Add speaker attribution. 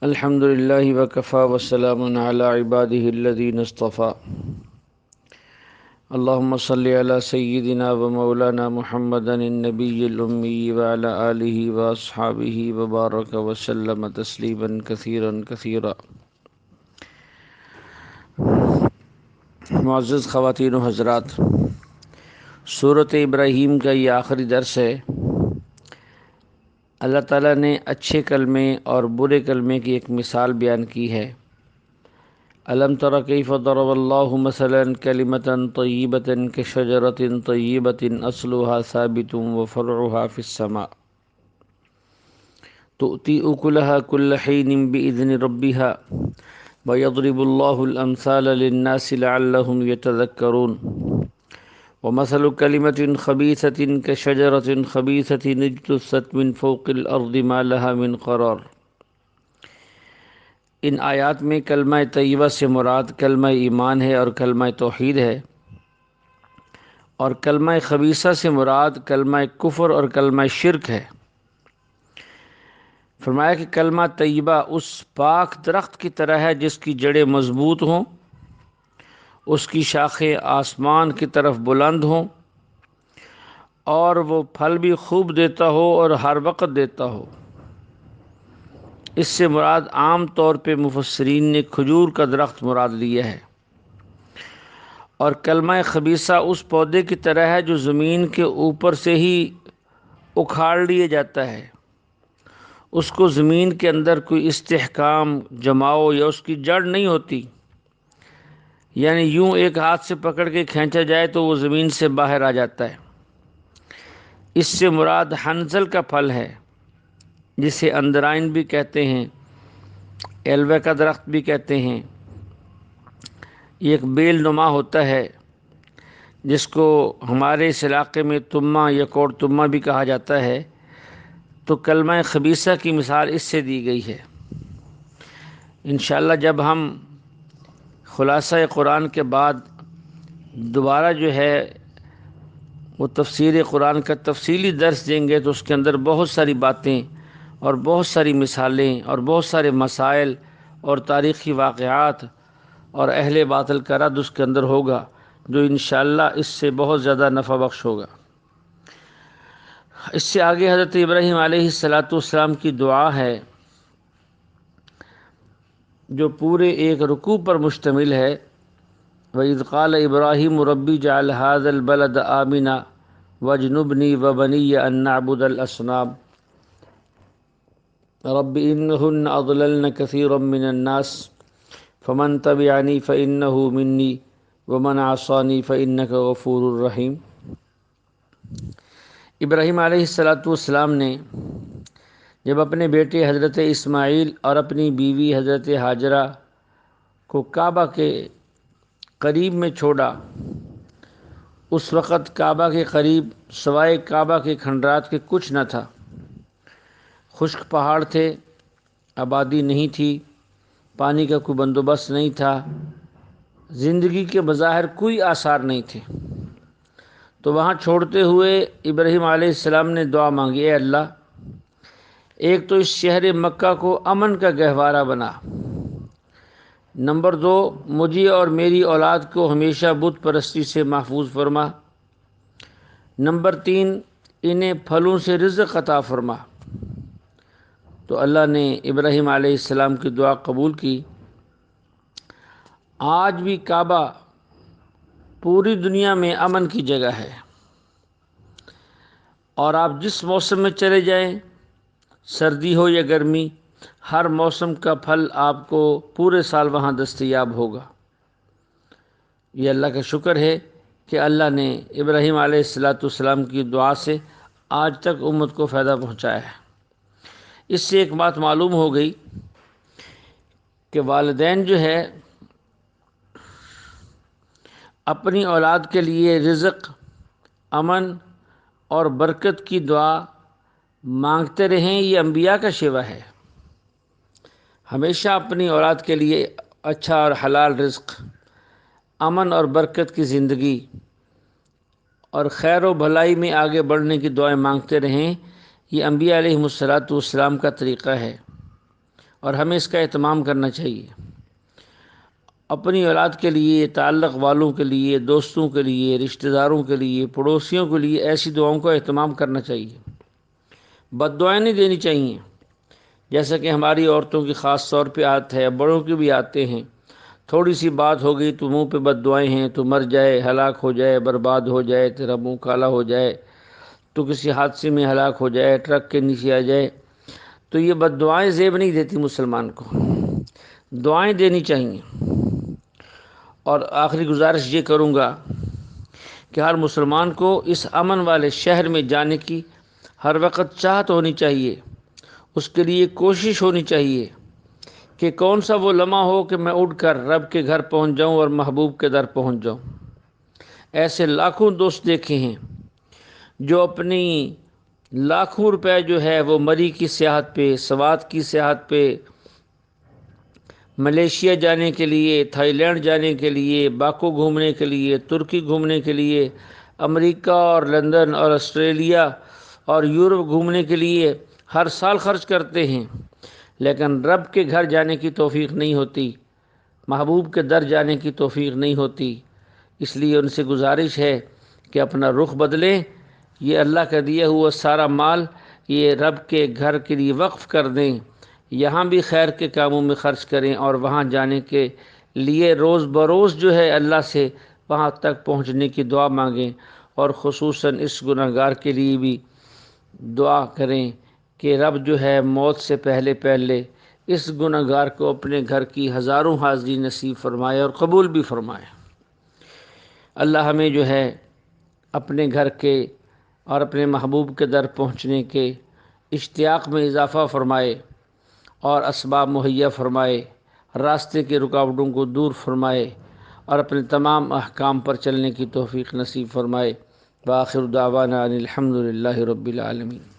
Speaker 1: الحمد للہ وکفی وسلام علی عباده الذین اصطفی اللہم صلی علی سیدنا و مولانا محمد النبی الامی وعلی آلہ واصحابہ وبارک وسلم تسلیما کثیرا کثیرا۔ معزز خواتین و حضرات، سورۃ ابراہیم کا یہ آخری درس ہے۔ اللہ تعالیٰ نے اچھے کلمے اور برے کلمے کی ایک مثال بیان کی ہے۔ الم تر کیف ضرب اللہ مثلا کلمۃ طیبۃ کشجرۃ طیبۃ اصلها ثابت وفرعها فی السماء تؤتی اکلها کل حین بإذن ربها ویضرب اللہ الامثال للناس لعلهم یتذکرون۔ ومثل كلمة خبيثة كشجرة خبيثة اجتثت من فوق الأرض ما لها من قرار۔ ان آیات میں کلمہ طیبہ سے مراد کلمہ ایمان ہے اور کلمہ توحید ہے، اور کلمہ خبیثہ سے مراد کلمہ کفر اور کلمہ شرک ہے۔ فرمایا کہ کلمہ طیبہ اس پاک درخت کی طرح ہے جس کی جڑیں مضبوط ہوں، اس کی شاخیں آسمان کی طرف بلند ہوں، اور وہ پھل بھی خوب دیتا ہو اور ہر وقت دیتا ہو۔ اس سے مراد عام طور پہ مفسرین نے کھجور کا درخت مراد لیا ہے، اور کلمہ خبیثہ اس پودے کی طرح ہے جو زمین کے اوپر سے ہی اکھاڑ لیا جاتا ہے۔ اس کو زمین کے اندر کوئی استحکام، جماؤ یا اس کی جڑ نہیں ہوتی، یعنی یوں ایک ہاتھ سے پکڑ کے کھینچا جائے تو وہ زمین سے باہر آ جاتا ہے۔ اس سے مراد حنظل کا پھل ہے، جسے اندرائن بھی کہتے ہیں، ایلوے کا درخت بھی کہتے ہیں۔ یہ ایک بیل نما ہوتا ہے جس کو ہمارے اس علاقے میں تمہ یا کوڑ تمہ بھی کہا جاتا ہے۔ تو کلمہ خبیثہ کی مثال اس سے دی گئی ہے۔ انشاءاللہ جب ہم خلاصہ قرآن کے بعد دوبارہ جو ہے وہ تفسیر قرآن کا تفصیلی درس دیں گے تو اس کے اندر بہت ساری باتیں اور بہت ساری مثالیں اور بہت سارے مسائل اور تاریخی واقعات اور اہل باطل کا رد اس کے اندر ہوگا، جو انشاءاللہ اس سے بہت زیادہ نفع بخش ہوگا۔ اس سے آگے حضرت ابراہیم علیہ السلام کی دعا ہے جو پورے ایک رکوع پر مشتمل ہے۔ وَإِذْ قَالَ إِبْرَاهِيمُ رَبِّ اجْعَلْ هَذَا الْبَلَدَ آمِنًا وَاجْنُبْنِي وَبَنِيَّ أَن نَّعْبُدَ الْأَصْنَامَ رَبِّ إِنَّهُنَّ أَضْلَلْنَ كَثِيرًا مِّنَ النَّاسِ فَمَن تَبِعَنِي فَإِنَّهُ مِنِّي وَمَنْ عَصَانِي فَإِنَّكَ غَفُورٌ رَّحِيمٌ۔ ابراہیم علیہ السلام نے جب اپنے بیٹے حضرت اسماعیل اور اپنی بیوی حضرت ہاجرہ کو کعبہ کے قریب میں چھوڑا، اس وقت کعبہ کے قریب سوائے کعبہ کے کھنڈرات کے کچھ نہ تھا۔ خشک پہاڑ تھے، آبادی نہیں تھی، پانی کا کوئی بندوبست نہیں تھا، زندگی کے بظاہر کوئی آثار نہیں تھے۔ تو وہاں چھوڑتے ہوئے ابراہیم علیہ السلام نے دعا مانگی، اے اللہ، ایک تو اس شہر مکہ کو امن کا گہوارہ بنا، نمبر 2 مجھے اور میری اولاد کو ہمیشہ بت پرستی سے محفوظ فرما، نمبر 3 انہیں پھلوں سے رزق عطا فرما۔ تو اللہ نے ابراہیم علیہ السلام کی دعا قبول کی۔ آج بھی کعبہ پوری دنیا میں امن کی جگہ ہے، اور آپ جس موسم میں چلے جائیں، سردی ہو یا گرمی، ہر موسم کا پھل آپ کو پورے سال وہاں دستیاب ہوگا۔ یہ اللہ کا شکر ہے کہ اللہ نے ابراہیم علیہ السلام کی دعا سے آج تک امت کو فائدہ پہنچایا ہے۔ اس سے ایک بات معلوم ہو گئی کہ والدین جو ہے اپنی اولاد کے لیے رزق، امن اور برکت کی دعا مانگتے رہیں، یہ انبیاء کا شیوہ ہے۔ ہمیشہ اپنی اولاد کے لیے اچھا اور حلال رزق، امن اور برکت کی زندگی اور خیر و بھلائی میں آگے بڑھنے کی دعائیں مانگتے رہیں، یہ انبیاء علیہ السلام کا طریقہ ہے۔ اور ہمیں اس کا اہتمام کرنا چاہیے۔ اپنی اولاد کے لیے، تعلق والوں کے لیے، دوستوں کے لیے، رشتہ داروں کے لیے، پڑوسیوں کے لیے ایسی دعاؤں کا اہتمام کرنا چاہیے، بد دعائیں نہیں دینی چاہیے۔ جیسا کہ ہماری عورتوں کی خاص طور پہ عادت ہے، بڑوں کی بھی آتے ہیں، تھوڑی سی بات ہو گئی تو منہ پہ بد دعائیں ہیں، تو مر جائے، ہلاک ہو جائے، برباد ہو جائے، تیرا منہ کالا ہو جائے، تو کسی حادثے میں ہلاک ہو جائے، ٹرک کے نیچے آ جائے۔ تو یہ بد دعائیں زیب نہیں دیتی مسلمان کو، دعائیں دینی چاہیے۔ اور آخری گزارش یہ کروں گا کہ ہر مسلمان کو اس امن والے شہر میں جانے کی ہر وقت چاہت ہونی چاہیے، اس کے لیے کوشش ہونی چاہیے کہ کون سا وہ لمحہ ہو کہ میں اٹھ کر رب کے گھر پہنچ جاؤں اور محبوب کے در پہنچ جاؤں۔ ایسے لاکھوں دوست دیکھے ہیں جو اپنی لاکھوں روپے جو ہے وہ مری کی سیاحت پہ، سوات کی سیاحت پہ، ملیشیا جانے کے لیے، تھائی لینڈ جانے کے لیے، باکو گھومنے کے لیے، ترکی گھومنے کے لیے، امریکہ اور لندن اور آسٹریلیا اور یورپ گھومنے کے لیے ہر سال خرچ کرتے ہیں، لیکن رب کے گھر جانے کی توفیق نہیں ہوتی، محبوب کے در جانے کی توفیق نہیں ہوتی۔ اس لیے ان سے گزارش ہے کہ اپنا رخ بدلیں، یہ اللہ کا دیا ہوا سارا مال یہ رب کے گھر کے لیے وقف کر دیں، یہاں بھی خیر کے کاموں میں خرچ کریں، اور وہاں جانے کے لیے روز بروز جو ہے اللہ سے وہاں تک پہنچنے کی دعا مانگیں، اور خصوصاً اس گناہ گار کے لیے بھی دعا کریں کہ رب جو ہے موت سے پہلے پہلے اس گناہ گار کو اپنے گھر کی ہزاروں حاضری نصیب فرمائے اور قبول بھی فرمائے۔ اللہ ہمیں جو ہے اپنے گھر کے اور اپنے محبوب کے در پہنچنے کے اشتیاق میں اضافہ فرمائے اور اسباب مہیا فرمائے، راستے کی رکاوٹوں کو دور فرمائے اور اپنے تمام احکام پر چلنے کی توفیق نصیب فرمائے۔ وآخر دعوانا ان الحمد للہ رب العالمین۔